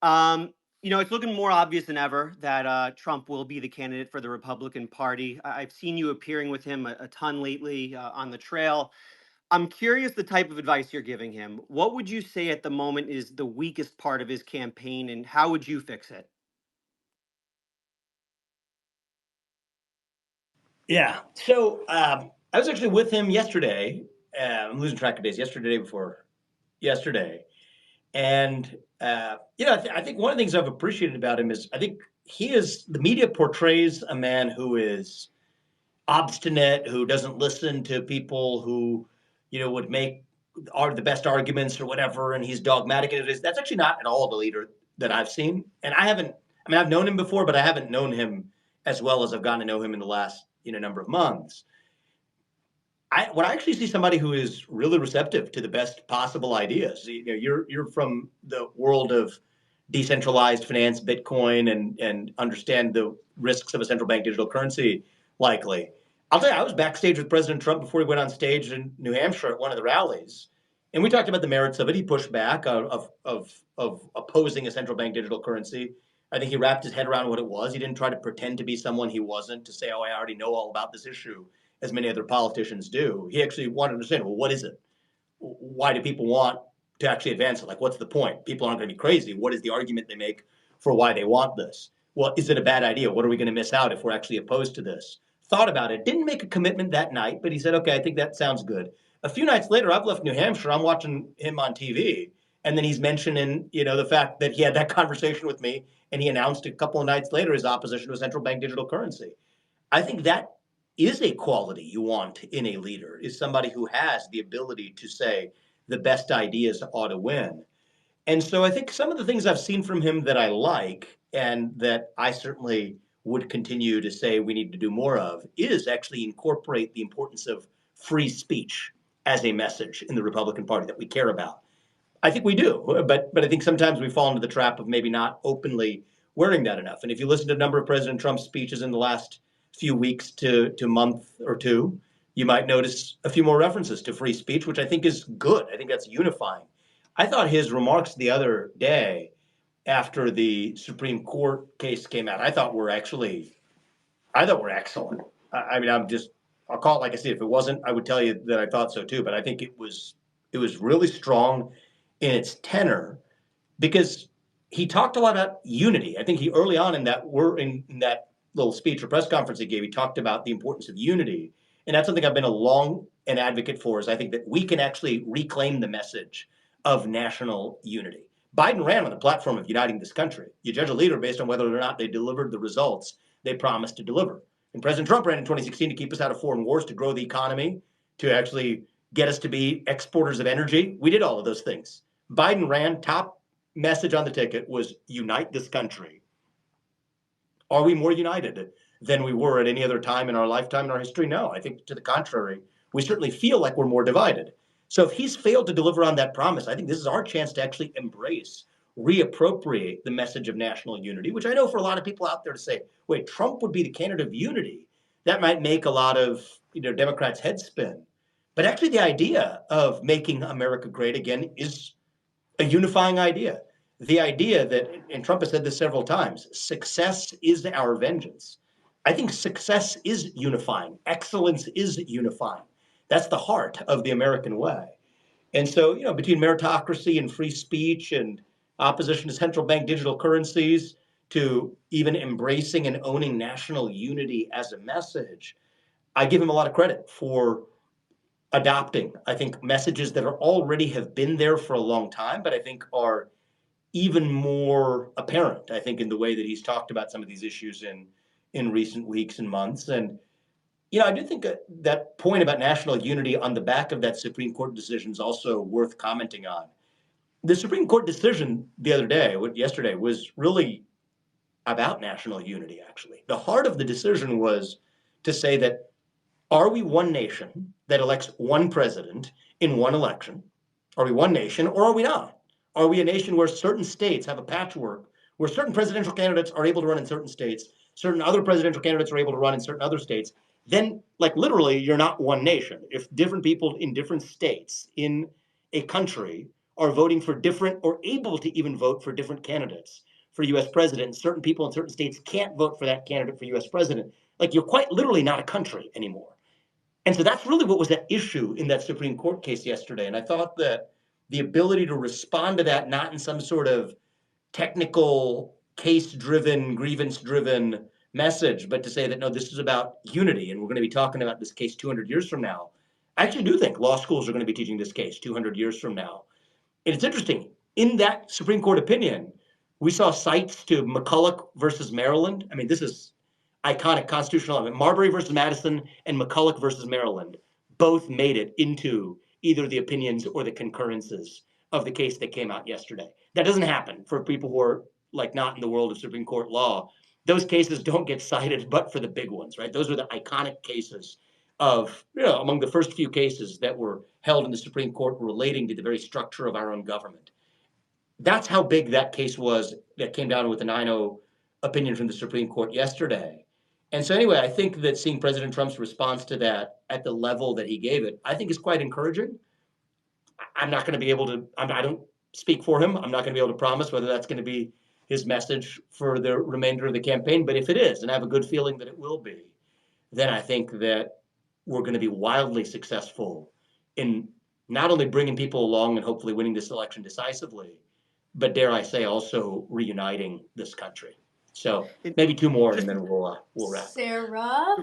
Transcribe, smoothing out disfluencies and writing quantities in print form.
Um, it's looking more obvious than ever that Trump will be the candidate for the Republican Party. I've seen you appearing with him a ton lately on the trail. I'm curious the type of advice you're giving him. What would you say at the moment is the weakest part of his campaign, and how would you fix it? Yeah. So I was actually with him yesterday. I'm losing track of days. Yesterday, day before yesterday, and I think one of the things I've appreciated about him is I think the media portrays a man who is obstinate, who doesn't listen to people who would make are the best arguments or whatever, and he's dogmatic. And that's actually not at all the leader that I've seen. And I haven't. I mean, I've known him before, but I haven't known him as well as I've gotten to know him in the last number of months. When I actually see somebody who is really receptive to the best possible ideas. You're from the world of decentralized finance, Bitcoin, and understand the risks of a central bank digital currency. Likely, I'll tell you, I was backstage with President Trump before he went on stage in New Hampshire at one of the rallies, and we talked about the merits of it. He pushed back of opposing a central bank digital currency. I think he wrapped his head around what it was. He didn't try to pretend to be someone he wasn't, to say, "Oh, I already know all about this issue," as many other politicians do. He actually wanted to understand, well, what is it? Why do people want to actually advance it? Like, what's the point? People aren't going to be crazy. What is the argument they make for why they want this? Well, is it a bad idea? What are we going to miss out if we're actually opposed to this? Thought about it. Didn't make a commitment that night, but he said, okay, I think that sounds good. A few nights later, I've left New Hampshire. I'm watching him on TV. And then he's mentioning, the fact that he had that conversation with me and he announced a couple of nights later his opposition to a central bank digital currency. I think that is a quality you want in a leader, is somebody who has the ability to say the best ideas ought to win. And so I think some of the things I've seen from him that I like and that I certainly would continue to say we need to do more of is actually incorporate the importance of free speech as a message in the Republican Party that we care about. I think we do, but I think sometimes we fall into the trap of maybe not openly wearing that enough. And if you listen to a number of President Trump's speeches in the last few weeks to month or two, you might notice a few more references to free speech, which I think is good. I think that's unifying. I thought his remarks the other day after the Supreme Court case came out, I thought were excellent. I mean, I'll call it like I see it. If it wasn't, I would tell you that I thought so too. But I think it was really strong in its tenor because he talked a lot about unity. I think he early on in that little speech or press conference he gave, he talked about the importance of unity. And that's something I've been a long an advocate for is I think that we can actually reclaim the message of national unity. Biden ran on the platform of uniting this country. You judge a leader based on whether or not they delivered the results they promised to deliver. And President Trump ran in 2016 to keep us out of foreign wars, to grow the economy, to actually get us to be exporters of energy. We did all of those things. Biden ran, top message on the ticket was unite this country. Are we more united than we were at any other time in our lifetime in our history? No, I think to the contrary. We certainly feel like we're more divided. So if he's failed to deliver on that promise, I think this is our chance to actually embrace, reappropriate the message of national unity, which I know for a lot of people out there to say, wait, Trump would be the candidate of unity. That might make a lot of Democrats' heads spin. But actually, the idea of making America great again is a unifying idea. The idea that, and Trump has said this several times, success is our vengeance. I think success is unifying. Excellence is unifying. That's the heart of the American way. And so, between meritocracy and free speech and opposition to central bank digital currencies to even embracing and owning national unity as a message, I give him a lot of credit for adopting, I think, messages that are already have been there for a long time, but I think are even more apparent, I think, in the way that he's talked about some of these issues in recent weeks and months. And I do think that point about national unity on the back of that Supreme Court decision is also worth commenting on. The Supreme Court decision the other day, yesterday, was really about national unity, actually. The heart of the decision was to say that are we one nation that elects one president in one election? Are we one nation or are we not? Are we a nation where certain states have a patchwork, where certain presidential candidates are able to run in certain states, certain other presidential candidates are able to run in certain other states? Then, like literally, you're not one nation. If different people in different states in a country are voting for different or able to even vote for different candidates for US president. Certain people in certain states can't vote for that candidate for US president. Like you're quite literally not a country anymore. And so that's really what was at issue in that Supreme Court case yesterday. And I thought that the ability to respond to that, not in some sort of technical, case driven, grievance driven message, but to say that no, this is about unity. And we're going to be talking about this case 200 years from now. I actually do think law schools are going to be teaching this case 200 years from now. And it's interesting. In that Supreme Court opinion, we saw cites to McCulloch versus Maryland. I mean, this is iconic constitutional element. Marbury versus Madison and McCulloch versus Maryland both made it into either the opinions or the concurrences of the case that came out yesterday. That doesn't happen for people who are like not in the world of Supreme Court law. Those cases don't get cited, but for the big ones, right? Those are the iconic cases of, among the first few cases that were held in the Supreme Court relating to the very structure of our own government. That's how big that case was that came down with the 9-0 opinion from the Supreme Court yesterday. And so, anyway, I think that seeing President Trump's response to that at the level that he gave it, I think is quite encouraging. I'm not going to be able to, I don't speak for him. I'm not going to be able to promise whether that's going to be his message for the remainder of the campaign. But if it is, and I have a good feeling that it will be, then I think that we're going to be wildly successful in not only bringing people along and hopefully winning this election decisively, but dare I say, also reuniting this country. So And maybe two more, and just then we'll wrap. Sarah?